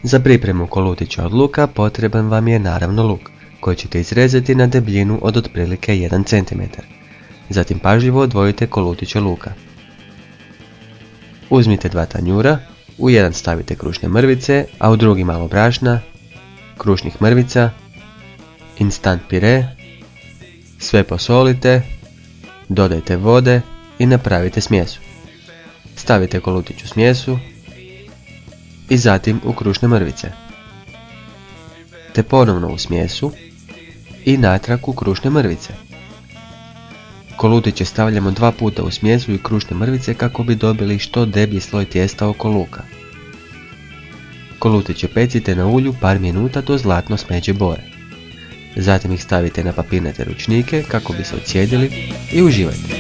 Za pripremu kolutića od luka potreban vam je naravno luk, koji ćete izrezati na debljinu od otprilike 1 cm. Zatim pažljivo odvojite kolutiće luka. Uzmite 2 tanjura, u jedan stavite krušne mrvice, a u drugi malo brašna, krušnih mrvica, instant pire, sve posolite, dodajte vode i napravite smjesu. Stavite kolutić u smjesu i zatim u krušne mrvice, te ponovno u smjesu i natrag u krušne mrvice. Kolutiće stavljamo 2 puta u smjesu i krušne mrvice kako bi dobili što deblji sloj tijesta oko luka. Kolutiće pecite na ulju par minuta do zlatno smeđe boje. Zatim ih stavite na papirnate ručnike kako bi se odsjedili i uživajte.